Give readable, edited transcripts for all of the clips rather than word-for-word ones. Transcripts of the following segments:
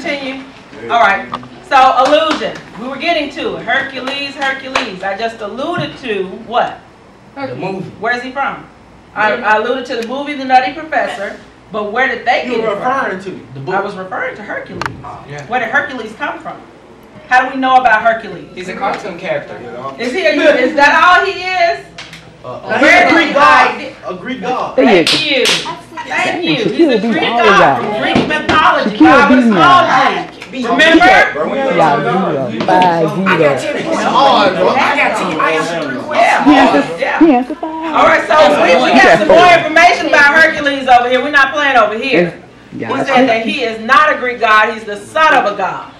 Continue. All right. So illusion. We were getting to it. Hercules. I just alluded to what? The movie. Where's he from? I alluded to the movie The Nutty Professor, but where did they get it from? You were referring to the book. I was referring to Hercules. Yeah. Where did Hercules come from? How do we know about Hercules? He's a cartoon character. Is he? Is that all he is? Where did Greek god? A Greek god. Thank you. Thank you. He's a Greek god from Greek mythology, god of astrology. Remember? Yeah. All right, so we got some more information about Hercules over here. We're not playing over here. We said that he is not a Greek god. He's the son of a god.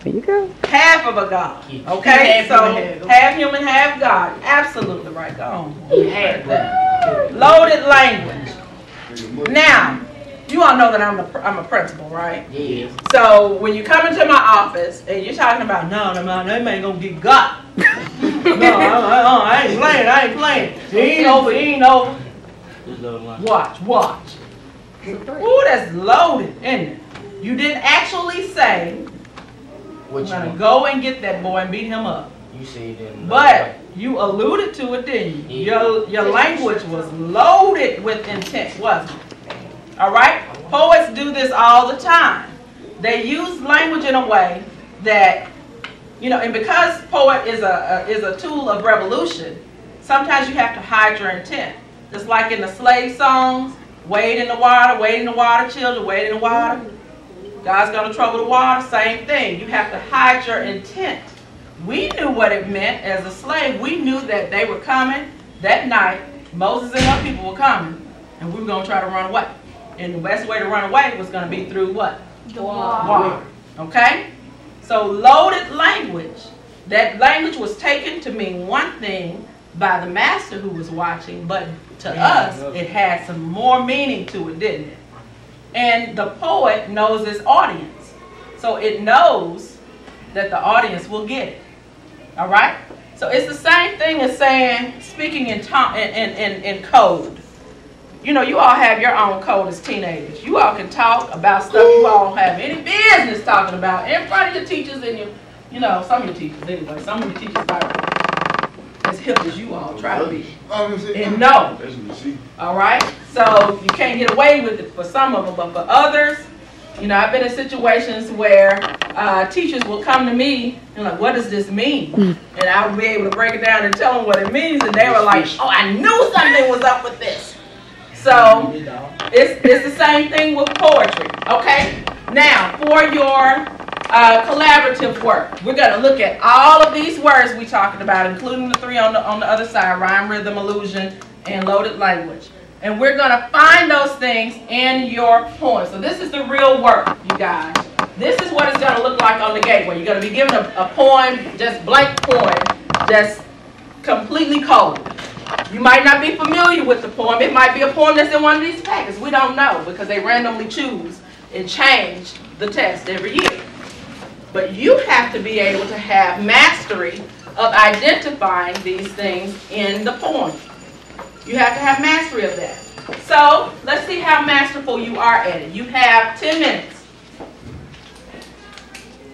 There you go. Half of a god. Okay, so half human, half god. Absolutely right. Go on. Loaded language. Now, you all know that I'm a principal, right? Yeah. So when you come into my office and you're talking about, no, that man ain't gonna get got. No, I ain't playing. He ain't over. Watch. Ooh, that's loaded, isn't it? You didn't actually say, I'm gonna go and get that boy and beat him up. You said you didn't. But you alluded to it, didn't you? Your language was loaded with intent, wasn't it? All right? Poets do this all the time. They use language in a way that, and because poet is a tool of revolution, sometimes you have to hide your intent. Just like in the slave songs, wade in the water, children, wade in the water. God's going to trouble the water, same thing. You have to hide your intent. We knew what it meant as a slave. We knew that they were coming that night. Moses and our people were coming, and we were going to try to run away. And the best way to run away was going to be through what? The water. Okay? So loaded language. That language was taken to mean one thing by the master who was watching, but to us, it had some more meaning to it, didn't it? And the poet knows his audience. So it knows that the audience will get it. All right? So it's the same thing as saying, speaking in code. You all have your own code as teenagers. You all can talk about stuff you all don't have any business talking about in front of your teachers and some of your teachers anyway. Some of your teachers are as hip as you all try to be. And no. All right? So you can't get away with it for some of them, but for others, I've been in situations where teachers will come to me and like, what does this mean? And I'll be able to break it down and tell them what it means, and they were like, oh, I knew something was up with this. So it's the same thing with poetry, okay? Now, for your collaborative work, we're going to look at all of these words we talked about, including the three on the other side, rhyme, rhythm, illusion, and loaded language. And we're going to find those things in your poem. So this is the real work, you guys. This is what it's going to look like on the gateway. You're going to be given a poem, just blank poem, just completely cold. You might not be familiar with the poem. It might be a poem that's in one of these packets. We don't know because they randomly choose and change the text every year. But you have to be able to have mastery of identifying these things in the poem. You have to have mastery of that. So let's see how masterful you are at it. You have 10 minutes.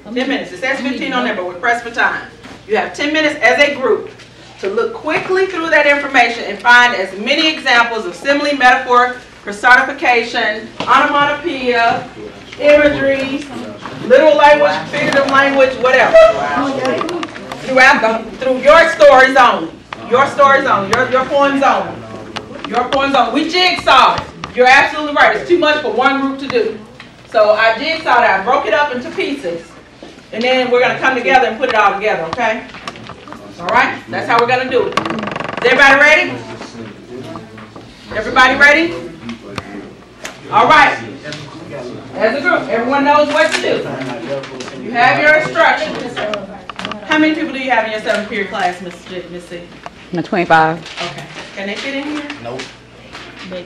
10 minutes. It says 15 on there, but we're pressed for time. You have 10 minutes as a group to look quickly through that information and find as many examples of simile, metaphor, personification, onomatopoeia, imagery, literal language, figurative language, whatever. Through your stories only. Your stories only. Your poems only. Your poems only. We jigsawed it. You're absolutely right. It's too much for one group to do. So I jigsawed it. I broke it up into pieces. And then we're going to come together and put it all together, okay? All right? That's how we're going to do it. Is everybody ready? Everybody ready? All right. As a group, everyone knows what to do. You have your instructions. How many people do you have in your 7th period class, Miss C? 25. Okay. Can they fit in here? Nope.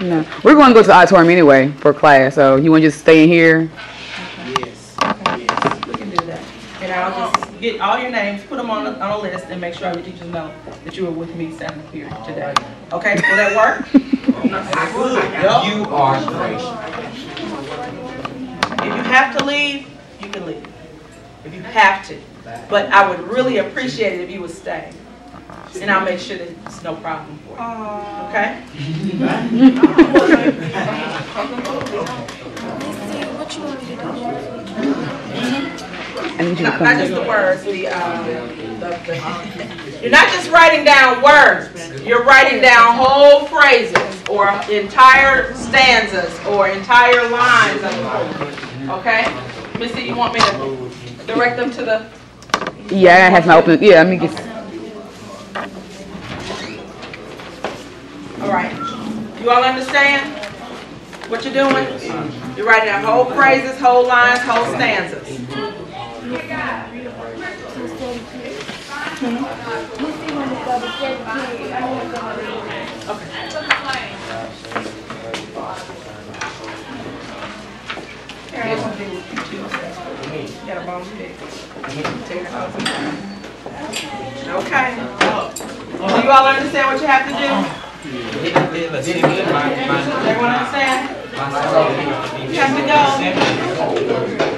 No. We're going to go to the auditorium anyway for class, so you want to just stay in here? Okay. Yes. Okay. Yes. We can do that. And I'll just get all your names, put them on a list, and make sure your teachers know that you were with me 7th period today. Okay? Will that work? You are great. If you have to leave, you have to. But I would really appreciate it if you would stay. And I'll make sure that it's no problem for you. Okay? What you want me to do? I need you to Not come. just the words, you're not just writing down words. You're writing down whole phrases or entire stanzas or entire lines of the poem. Okay? Missy, you want me to direct them to the... Yeah, I have my open. Yeah, let me get. All right. You all understand what you're doing? You're writing down whole phrases, whole lines, whole stanzas. Okay. Do you all understand what you have to do? Everyone understand? You have to go.